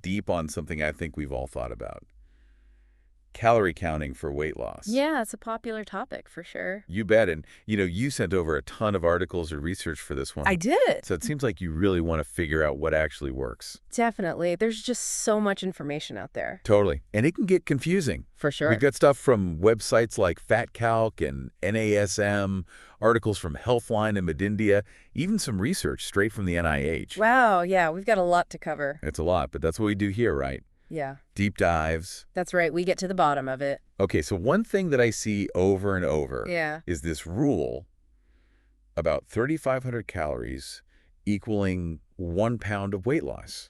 deep on something I think we've all thought about. Calorie counting for weight loss. Yeah, it's a popular topic for sure. You bet. And, you sent over a ton of articles or research for this one. I did. So it seems like you really want to figure out what actually works. Definitely. There's just so much information out there. Totally. And it can get confusing. For sure. We've got stuff from websites like FatCalc and NASM, articles from Healthline and Medindia, even some research straight from the NIH. Wow, yeah, we've got a lot to cover. It's a lot, but that's what we do here, right? Yeah. Deep dives. That's right. We get to the bottom of it. Okay, so one thing that I see over and over Yeah. is this rule about 3,500 calories equaling 1 pound of weight loss.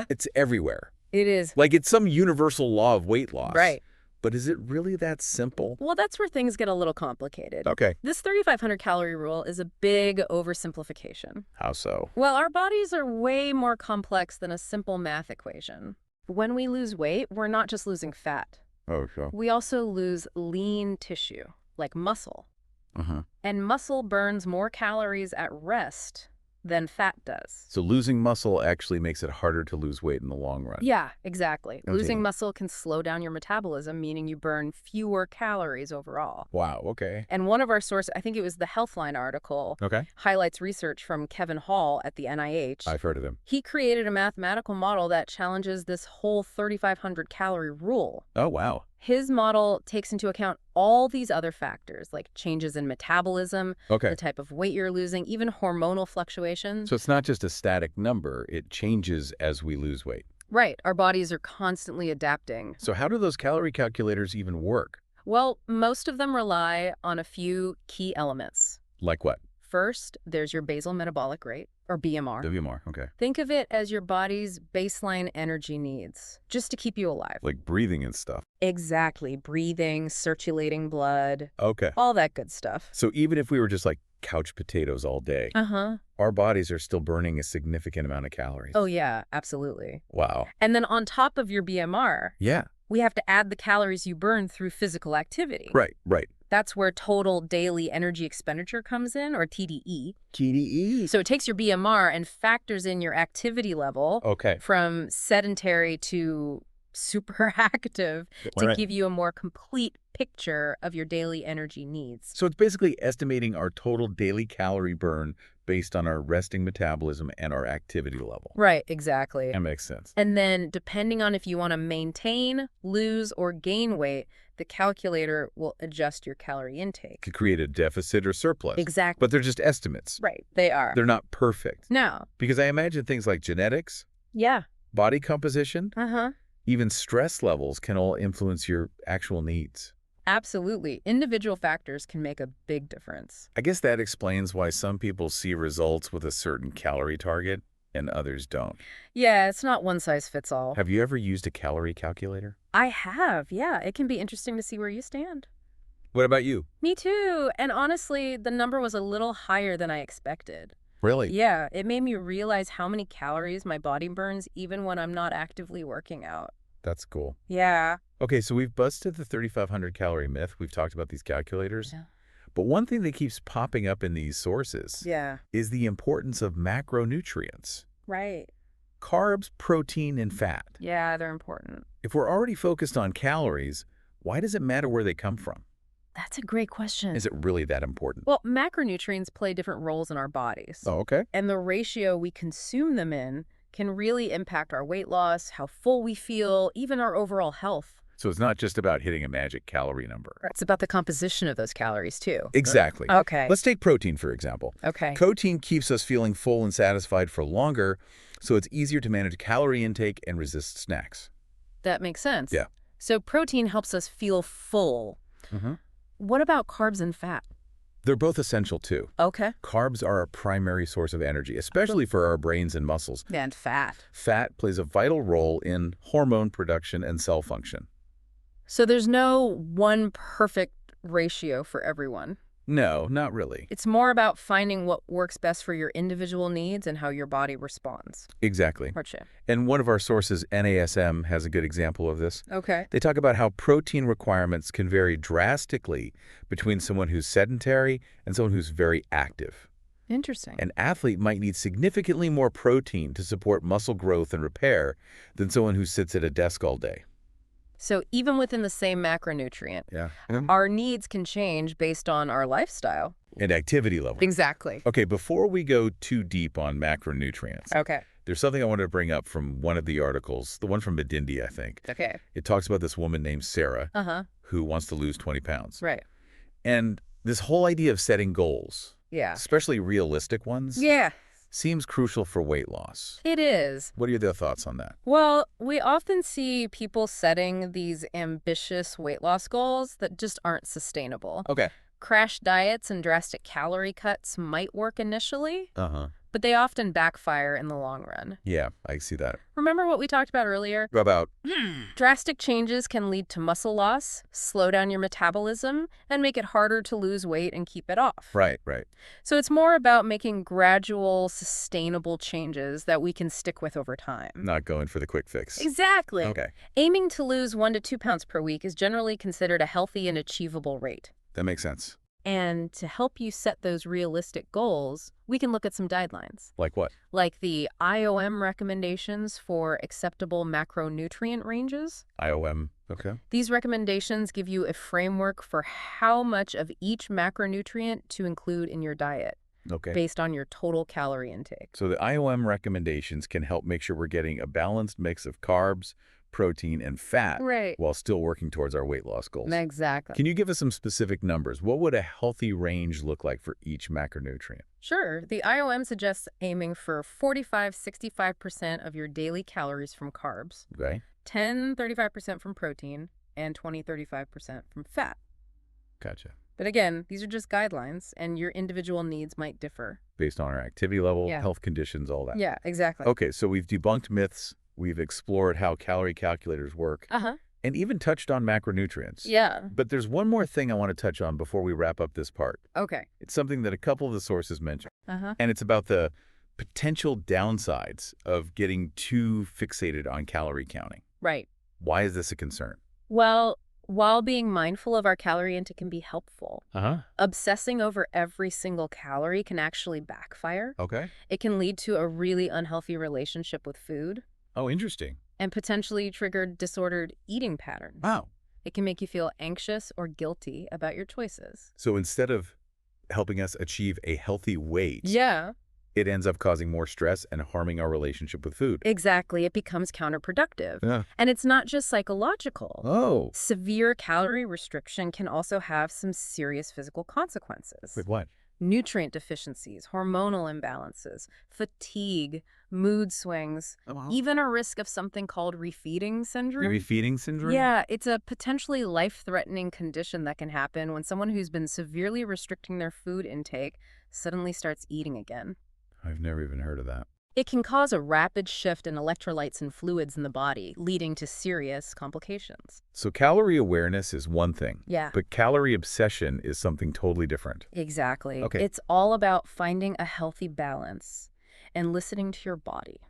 It's everywhere. It is. Like it's some universal law of weight loss. Right. But is it really that simple? Well, that's where things get a little complicated. Okay. This 3,500 calorie rule is a big oversimplification. How so? Well, our bodies are way more complex than a simple math equation. When we lose weight, we're not just losing fat. Oh, sure. We also lose lean tissue, like muscle. And muscle burns more calories at rest than fat does. So losing muscle actually makes it harder to lose weight in the long run. Yeah, exactly. Okay. Losing muscle can slow down your metabolism, meaning you burn fewer calories overall. Wow, okay. And one of our sources, I think it was the Healthline article, Okay. highlights research from Kevin Hall at the NIH. I've heard of him. He created a mathematical model that challenges this whole 3,500 calorie rule. Oh, wow. His model takes into account all these other factors, like changes in metabolism, Okay. the type of weight you're losing, even hormonal fluctuations. So it's not just a static number, it changes as we lose weight. Right. Our bodies are constantly adapting. So how do those calorie calculators even work? Well, most of them rely on a few key elements. Like what? First, there's your basal metabolic rate, or BMR. WMR, okay. Think of it as your body's baseline energy needs, just to keep you alive. Like breathing and stuff. Exactly. Breathing, circulating blood, Okay. all that good stuff. So even if we were just like couch potatoes all day, our bodies are still burning a significant amount of calories. Oh, yeah, absolutely. Wow. And then on top of your BMR, Yeah. we have to add the calories you burn through physical activity. Right, right. That's where total daily energy expenditure comes in, or TDE. TDE. So it takes your BMR and factors in your activity level Okay. from sedentary to super active to Right. give you a more complete picture of your daily energy needs. So it's basically estimating our total daily calorie burn based on our resting metabolism and our activity level. Right, exactly. That makes sense. And then depending on if you want to maintain, lose, or gain weight, the calculator will adjust your calorie intake. Could create a deficit or surplus. Exactly. But they're just estimates. Right, they are. They're not perfect. No. Because I imagine things like genetics, Yeah. body composition, Uh-huh. even stress levels can all influence your actual needs. Absolutely. Individual factors can make a big difference. I guess that explains why some people see results with a certain calorie target and others don't. Yeah, it's not one size fits all. Have you ever used a calorie calculator? I have, yeah. It can be interesting to see where you stand. What about you? Me too. And honestly, the number was a little higher than I expected. Really? Yeah, it made me realize how many calories my body burns even when I'm not actively working out. That's cool. Yeah. Okay, so we've busted the 3,500 calorie myth. We've talked about these calculators. Yeah. But one thing that keeps popping up in these sources Yeah. is the importance of macronutrients. Right. Carbs, protein, and fat. Yeah, they're important. If we're already focused on calories, why does it matter where they come from? That's a great question. Is it really that important? Well, macronutrients play different roles in our bodies. Oh, okay. And the ratio we consume them in can really impact our weight loss, how full we feel, even our overall health. So it's not just about hitting a magic calorie number. It's about the composition of those calories, too. Exactly. Okay. Let's take protein, for example. Okay. Protein keeps us feeling full and satisfied for longer, so it's easier to manage calorie intake and resist snacks. That makes sense. Yeah. So protein helps us feel full. What about carbs and fat? They're both essential, too. Okay. Carbs are a primary source of energy, especially for our brains and muscles. And fat. Fat plays a vital role in hormone production and cell function. So there's no one perfect ratio for everyone. No, not really. It's more about finding what works best for your individual needs and how your body responds. Exactly. Gotcha. And one of our sources, NASM, has a good example of this. Okay. They talk about how protein requirements can vary drastically between someone who's sedentary and someone who's very active. Interesting. An athlete might need significantly more protein to support muscle growth and repair than someone who sits at a desk all day. So even within the same macronutrient, Yeah. our needs can change based on our lifestyle. And activity level. Exactly. Okay, before we go too deep on macronutrients, Okay. there's something I wanted to bring up from one of the articles, the one from Medindi, I think. Okay. It talks about this woman named Sarah who wants to lose 20 pounds. Right. And this whole idea of setting goals, Yeah. especially realistic ones, Yeah. seems crucial for weight loss. It is. What are your thoughts on that? Well, we often see people setting these ambitious weight loss goals that just aren't sustainable. Okay. Crash diets and drastic calorie cuts might work initially, Uh-huh. but they often backfire in the long run. Yeah, I see that. Remember what we talked about earlier? About Drastic changes can lead to muscle loss, slow down your metabolism, and make it harder to lose weight and keep it off. right. So it's more about making gradual, sustainable changes that we can stick with over time. Not going for the quick fix. Exactly. Okay. Aiming to lose 1 to 2 pounds per week is generally considered a healthy and achievable rate. That makes sense. And to help you set those realistic goals, we can look at some guidelines, Like what? like the IOM recommendations for acceptable macronutrient ranges. IOM. Okay. These recommendations give you a framework for how much of each macronutrient to include in your diet Okay. based on your total calorie intake. So the IOM recommendations can help make sure we're getting a balanced mix of carbs, protein, and fat Right. while still working towards our weight loss goals. Exactly. Can you give us some specific numbers? What would a healthy range look like for each macronutrient? Sure. The IOM suggests aiming for 45–65% of your daily calories from carbs, Okay. 10–35% from protein, and 20–35% from fat. Gotcha. But again, these are just guidelines, and your individual needs might differ. Based on our activity level, Yeah. health conditions, all that. Yeah, exactly. Okay, so we've debunked myths, we've explored how calorie calculators work, and even touched on macronutrients. Yeah. But there's one more thing I want to touch on before we wrap up this part. Okay. It's something that a couple of the sources mentioned, Uh-huh. and it's about the potential downsides of getting too fixated on calorie counting. Right. Why is this a concern? Well, while being mindful of our calorie intake can be helpful, Uh-huh. obsessing over every single calorie can actually backfire. Okay. It can lead to a really unhealthy relationship with food Oh, interesting. and potentially trigger disordered eating patterns. Wow. It can make you feel anxious or guilty about your choices. So instead of helping us achieve a healthy weight, Yeah. it ends up causing more stress and harming our relationship with food. Exactly. It becomes counterproductive. Yeah. And it's not just psychological. Oh. Severe calorie restriction can also have some serious physical consequences. Like what? Nutrient deficiencies, hormonal imbalances, fatigue, mood swings, Oh, wow. even a risk of something called refeeding syndrome. Refeeding syndrome? Yeah, it's a potentially life-threatening condition that can happen when someone who's been severely restricting their food intake suddenly starts eating again. I've never even heard of that. It can cause a rapid shift in electrolytes and fluids in the body, leading to serious complications. So calorie awareness is one thing, Yeah. but calorie obsession is something totally different. Exactly. Okay. It's all about finding a healthy balance and listening to your body.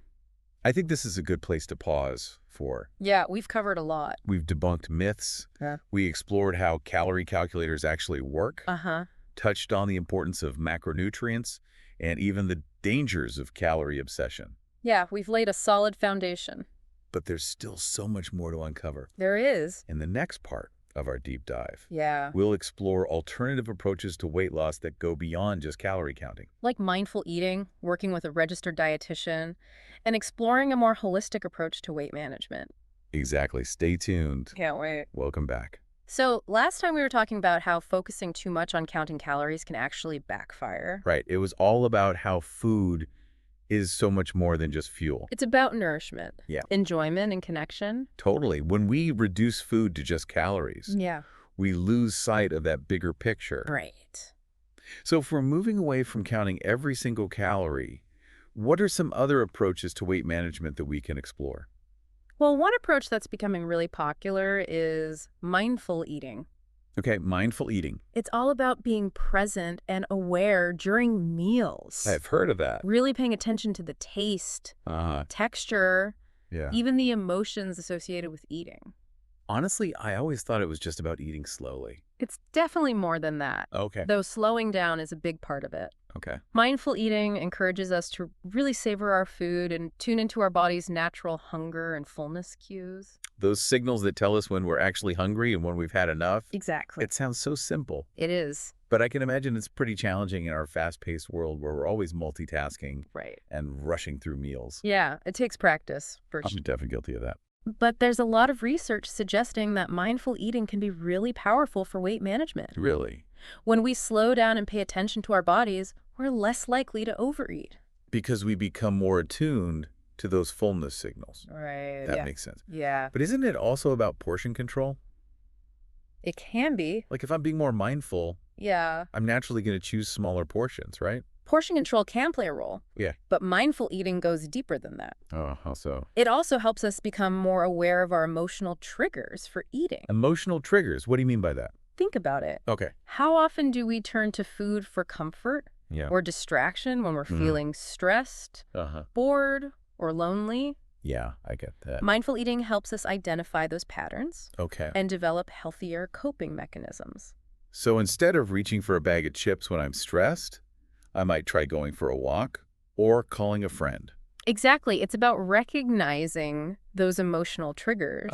I think this is a good place to pause for. Yeah, we've covered a lot. We've debunked myths. Yeah. We explored how calorie calculators actually work, Uh-huh. touched on the importance of macronutrients, and even the dangers of calorie obsession. Yeah, we've laid a solid foundation. But there's still so much more to uncover. There is. In the next part of our deep dive, Yeah. we'll explore alternative approaches to weight loss that go beyond just calorie counting. Like mindful eating, working with a registered dietitian, and exploring a more holistic approach to weight management. Exactly. Stay tuned. Can't wait. Welcome back. So last time we were talking about how focusing too much on counting calories can actually backfire. Right. It was all about how food is so much more than just fuel. It's about nourishment, Yeah. enjoyment, and connection. Totally. When we reduce food to just calories, Yeah. we lose sight of that bigger picture. Right. So if we're moving away from counting every single calorie, what are some other approaches to weight management that we can explore? Well, one approach that's becoming really popular is mindful eating. Okay, mindful eating. It's all about being present and aware during meals. I've heard of that. Really paying attention to the taste, texture, Yeah. even the emotions associated with eating. Honestly, I always thought it was just about eating slowly. It's definitely more than that, Okay. though slowing down is a big part of it. Okay. Mindful eating encourages us to really savor our food and tune into our body's natural hunger and fullness cues. Those signals that tell us when we're actually hungry and when we've had enough. Exactly. It sounds so simple. It is. But I can imagine it's pretty challenging in our fast-paced world where we're always multitasking Right. and rushing through meals. Yeah, it takes practice, for I'm sure. definitely guilty of that. But there's a lot of research suggesting that mindful eating can be really powerful for weight management. Really? When we slow down and pay attention to our bodies, we're less likely to overeat. Because we become more attuned to those fullness signals. Right. That makes sense. Yeah. But isn't it also about portion control? It can be. Like if I'm being more mindful, Yeah. I'm naturally going to choose smaller portions, right? Portion control can play a role. Yeah. But mindful eating goes deeper than that. Oh, how so? It also helps us become more aware of our emotional triggers for eating. Emotional triggers. What do you mean by that? Think about it. Okay. How often do we turn to food for comfort Yeah. or distraction when we're feeling stressed, bored, or lonely? Yeah, I get that. Mindful eating helps us identify those patterns Okay. and develop healthier coping mechanisms. So instead of reaching for a bag of chips when I'm stressed, I might try going for a walk or calling a friend. Exactly. It's about recognizing those emotional triggers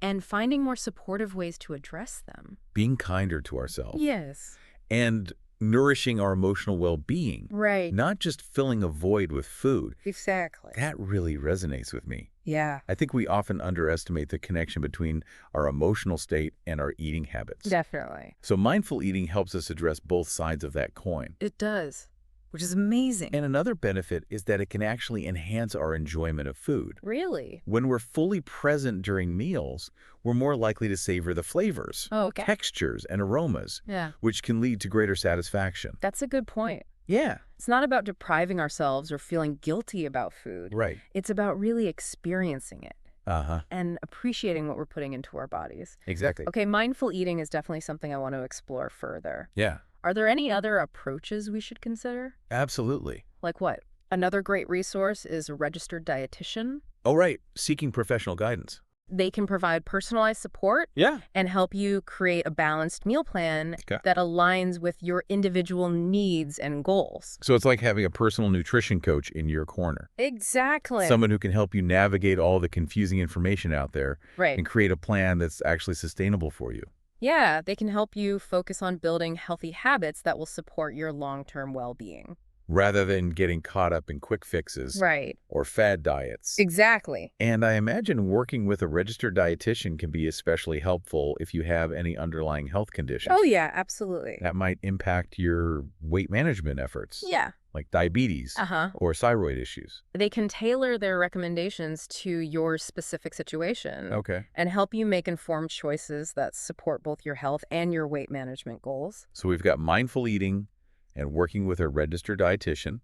and finding more supportive ways to address them. Being kinder to ourselves. Yes. And nourishing our emotional well-being. Right. Not just filling a void with food. Exactly. That really resonates with me. Yeah. I think we often underestimate the connection between our emotional state and our eating habits. Definitely. So mindful eating helps us address both sides of that coin. It does, which is amazing. And another benefit is that it can actually enhance our enjoyment of food. Really? When we're fully present during meals, we're more likely to savor the flavors, textures, and aromas, which can lead to greater satisfaction. That's a good point. Yeah. It's not about depriving ourselves or feeling guilty about food. Right. It's about really experiencing it Uh-huh. and appreciating what we're putting into our bodies. Exactly. Okay, mindful eating is definitely something I want to explore further. Yeah. Are there any other approaches we should consider? Absolutely. Like what? Another great resource is a registered dietitian. Oh, right. Seeking professional guidance. They can provide personalized support and help you create a balanced meal plan that aligns with your individual needs and goals. So it's like having a personal nutrition coach in your corner. Exactly. Someone who can help you navigate all the confusing information out there and create a plan that's actually sustainable for you. Yeah, they can help you focus on building healthy habits that will support your long-term well-being. Rather than getting caught up in quick fixes or fad diets. Exactly. And I imagine working with a registered dietitian can be especially helpful if you have any underlying health conditions. Oh, yeah, absolutely. That might impact your weight management efforts. Yeah. Like diabetes or thyroid issues. They can tailor their recommendations to your specific situation and help you make informed choices that support both your health and your weight management goals. So we've got mindful eating and working with a registered dietitian.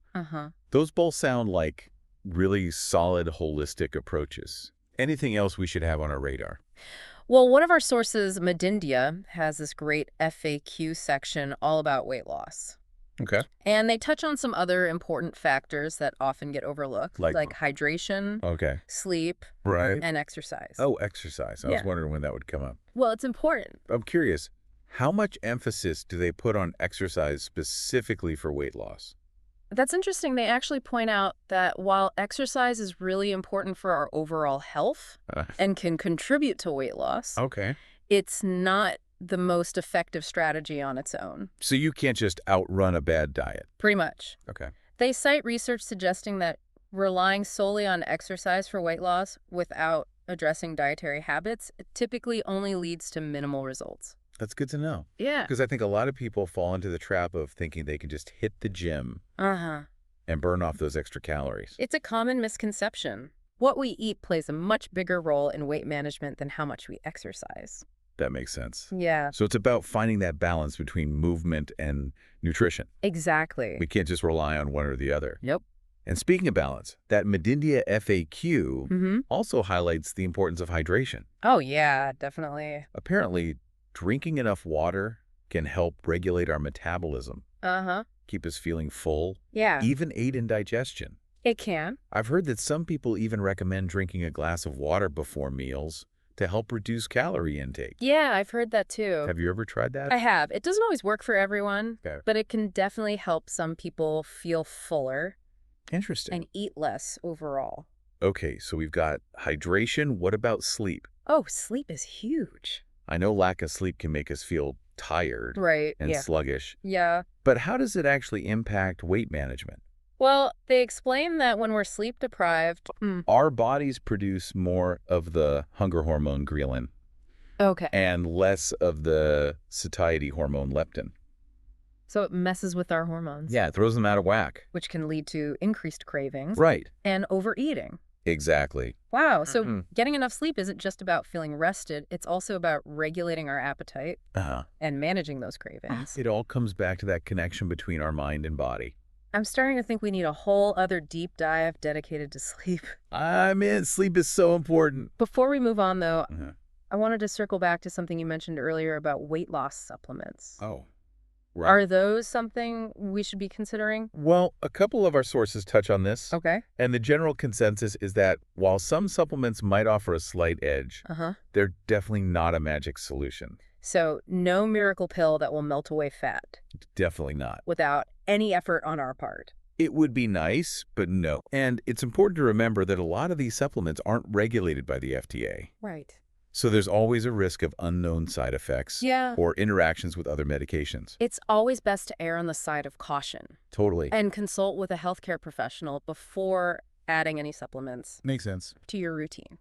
Those both sound like really solid, holistic approaches. Anything else we should have on our radar? Well, one of our sources, Medindia, has this great FAQ section all about weight loss. Okay. And they touch on some other important factors that often get overlooked, like hydration, sleep, and exercise. Oh, exercise. I was wondering when that would come up. Well, it's important. I'm curious, how much emphasis do they put on exercise specifically for weight loss? That's interesting. They actually point out that while exercise is really important for our overall health and can contribute to weight loss, it's not the most effective strategy on its own. So you can't just outrun a bad diet? Pretty much. Okay. They cite research suggesting that relying solely on exercise for weight loss without addressing dietary habits typically only leads to minimal results. That's good to know. Yeah. Because I think a lot of people fall into the trap of thinking they can just hit the gym and burn off those extra calories. It's a common misconception. What we eat plays a much bigger role in weight management than how much we exercise. That makes sense. Yeah. So it's about finding that balance between movement and nutrition. Exactly. We can't just rely on one or the other. Yep. And speaking of balance, that Medindia FAQ also highlights the importance of hydration. Oh, yeah, definitely. Apparently, drinking enough water can help regulate our metabolism, keep us feeling full, even aid in digestion. It can. I've heard that some people even recommend drinking a glass of water before meals to help reduce calorie intake. Yeah, I've heard that too. Have you ever tried that? I have. It doesn't always work for everyone, Okay. but it can definitely help some people feel fuller Interesting. and eat less overall. Okay, so we've got hydration. What about sleep? Oh, sleep is huge. I know lack of sleep can make us feel tired and sluggish. Yeah. But how does it actually impact weight management? Well, they explain that when we're sleep deprived... Our bodies produce more of the hunger hormone ghrelin Okay. and less of the satiety hormone leptin. So it messes with our hormones. Yeah, it throws them out of whack. Which can lead to increased cravings. Right. And overeating. Exactly. Wow, so getting enough sleep isn't just about feeling rested, it's also about regulating our appetite and managing those cravings. It all comes back to that connection between our mind and body. I'm starting to think we need a whole other deep dive dedicated to sleep. I'm in. Sleep is so important. Before we move on, though, I wanted to circle back to something you mentioned earlier about weight loss supplements. Oh. Right. Are those something we should be considering? Well, a couple of our sources touch on this. Okay. And the general consensus is that while some supplements might offer a slight edge, they're definitely not a magic solution. So no miracle pill that will melt away fat. Definitely not. Without any effort on our part. It would be nice, but no. And it's important to remember that a lot of these supplements aren't regulated by the FDA. Right. So there's always a risk of unknown side effects or interactions with other medications. It's always best to err on the side of caution. Totally. And consult with a healthcare professional before adding any supplements. Makes sense. To your routine.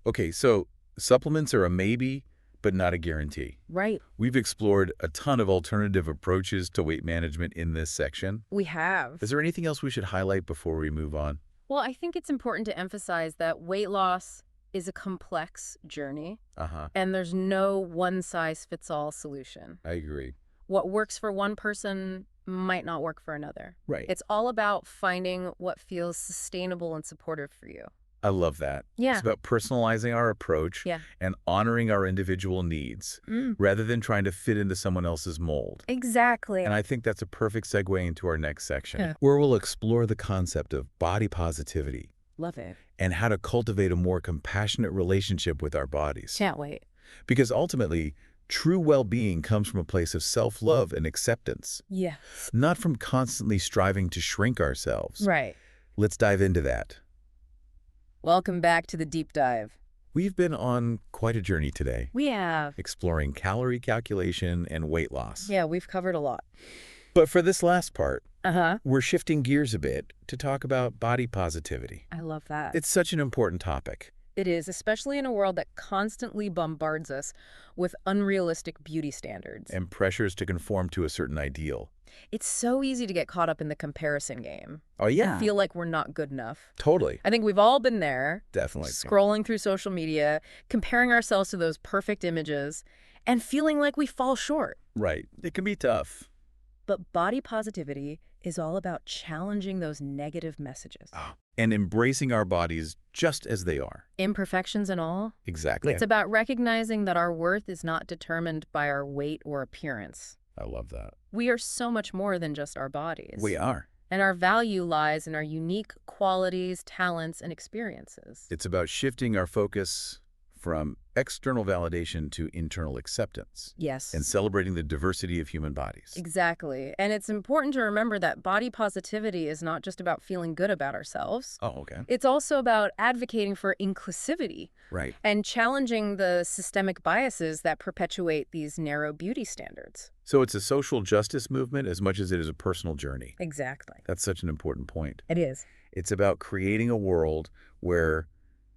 Okay, so supplements are a maybe, but not a guarantee. Right. We've explored a ton of alternative approaches to weight management in this section. We have. Is there anything else we should highlight before we move on? Well, I think it's important to emphasize that weight loss is a complex journey, and there's no one-size-fits-all solution. I agree. What works for one person might not work for another. Right. It's all about finding what feels sustainable and supportive for you. I love that. Yeah. It's about personalizing our approach and honoring our individual needs rather than trying to fit into someone else's mold. Exactly. And I think that's a perfect segue into our next section, where we'll explore the concept of body positivity. Love it. And how to cultivate a more compassionate relationship with our bodies. Can't wait. Because ultimately, true well-being comes from a place of self-love and acceptance. Yes. Not from constantly striving to shrink ourselves. Right. Let's dive into that. Welcome back to the deep dive. We've been on quite a journey today. We have. Exploring calorie calculation and weight loss. Yeah, we've covered a lot. But for this last part, we're shifting gears a bit to talk about body positivity. I love that. It's such an important topic. It is, especially in a world that constantly bombards us with unrealistic beauty standards. And pressures to conform to a certain ideal. It's so easy to get caught up in the comparison game. Oh, yeah. I feel like we're not good enough. Totally. I think we've all been there. Definitely. Scrolling through social media, comparing ourselves to those perfect images, and feeling like we fall short. Right. It can be tough. But body positivity is all about challenging those negative messages. And embracing our bodies just as they are. Imperfections and all. Exactly. It's about recognizing that our worth is not determined by our weight or appearance. I love that. We are so much more than just our bodies. We are. And our value lies in our unique qualities, talents, and experiences. It's about shifting our focus from external validation to internal acceptance. Yes. And celebrating the diversity of human bodies. Exactly. And it's important to remember that body positivity is not just about feeling good about ourselves. Oh, okay. It's also about advocating for inclusivity. Right. And challenging the systemic biases that perpetuate these narrow beauty standards. So it's a social justice movement as much as it is a personal journey. Exactly. That's such an important point. It is. It's about creating a world where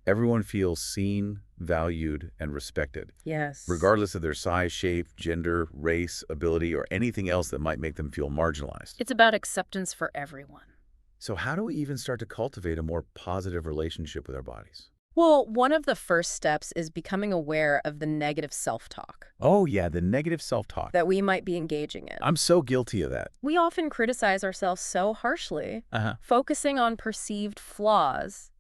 everyone feels seen, valued, and respected. Yes. Regardless of their size, shape, gender, race, ability, or anything else that might make them feel marginalized. It's about acceptance for everyone. So how do we even start to cultivate a more positive relationship with our bodies? Well, one of the first steps is becoming aware of the negative self-talk. Oh, yeah, the negative self-talk. That we might be engaging in. I'm so guilty of that. We often criticize ourselves so harshly, focusing on perceived flaws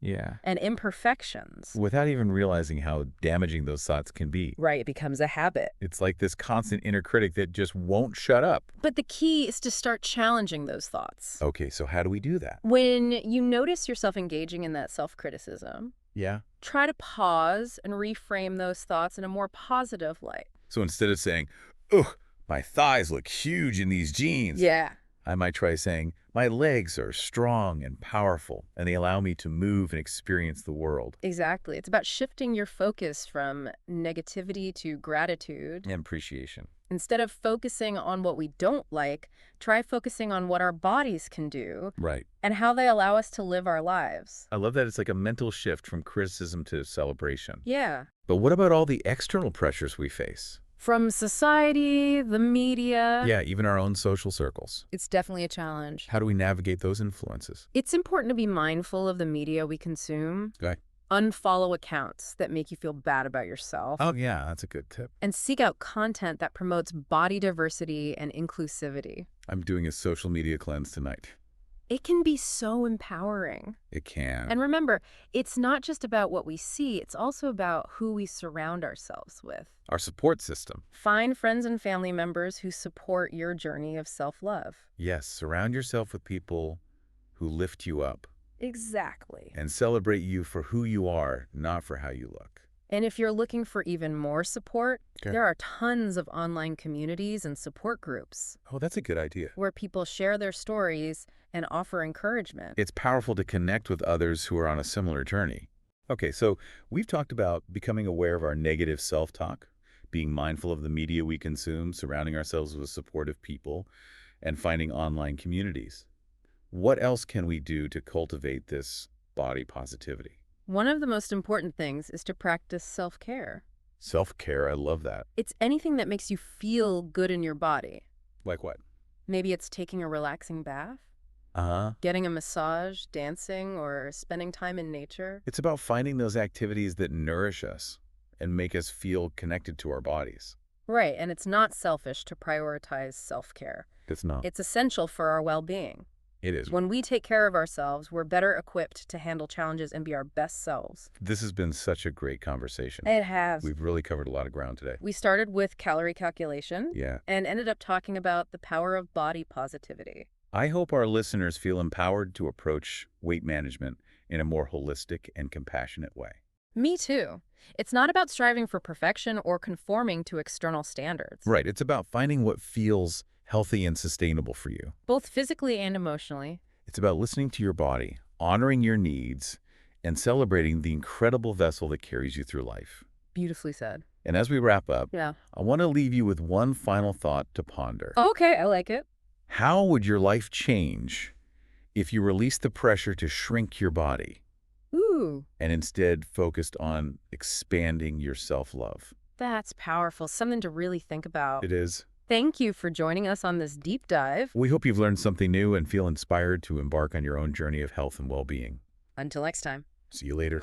and imperfections. Without even realizing how damaging those thoughts can be. Right, it becomes a habit. It's like this constant inner critic that just won't shut up. But the key is to start challenging those thoughts. Okay, so how do we do that? When you notice yourself engaging in that self-criticism, Try to pause and reframe those thoughts in a more positive light. So instead of saying, ugh, my thighs look huge in these jeans, Yeah. I might try saying, my legs are strong and powerful, and they allow me to move and experience the world. Exactly. It's about shifting your focus from negativity to gratitude. And appreciation. Instead of focusing on what we don't like, try focusing on what our bodies can do. Right. And how they allow us to live our lives. I love that it's like a mental shift from criticism to celebration. Yeah. But what about all the external pressures we face? From society, the media. Yeah, even our own social circles. It's definitely a challenge. How do we navigate those influences? It's important to be mindful of the media we consume. Okay. Unfollow accounts that make you feel bad about yourself. Oh, yeah, that's a good tip. And seek out content that promotes body diversity and inclusivity. I'm doing a social media cleanse tonight. It can be so empowering. It can. And remember, it's not just about what we see, it's also about who we surround ourselves with. Our support system. Find friends and family members who support your journey of self-love. Yes, surround yourself with people who lift you up. Exactly. And celebrate you for who you are, not for how you look. And if you're looking for even more support, there are tons of online communities and support groups. Oh, that's a good idea. Where people share their stories and offer encouragement. It's powerful to connect with others who are on a similar journey. Okay, so we've talked about becoming aware of our negative self-talk, being mindful of the media we consume, surrounding ourselves with supportive people, and finding online communities. What else can we do to cultivate this body positivity? One of the most important things is to practice self-care. Self-care, I love that. It's anything that makes you feel good in your body. Like what? Maybe it's taking a relaxing bath, getting a massage, dancing, or spending time in nature. It's about finding those activities that nourish us and make us feel connected to our bodies. Right, and it's not selfish to prioritize self-care. It's not. It's essential for our well-being. It is. When we take care of ourselves, we're better equipped to handle challenges and be our best selves. This has been such a great conversation. It has. We've really covered a lot of ground today. We started with calorie calculation. Yeah. And ended up talking about the power of body positivity. I hope our listeners feel empowered to approach weight management in a more holistic and compassionate way. Me too. It's not about striving for perfection or conforming to external standards. Right. It's about finding what feels healthy and sustainable for you. Both physically and emotionally. It's about listening to your body, honoring your needs, and celebrating the incredible vessel that carries you through life. Beautifully said. And as we wrap up, I want to leave you with one final thought to ponder. Okay, I like it. How would your life change if you released the pressure to shrink your body? Ooh. And instead focused on expanding your self-love? That's powerful. Something to really think about. It is. Thank you for joining us on this deep dive. We hope you've learned something new and feel inspired to embark on your own journey of health and well-being. Until next time. See you later.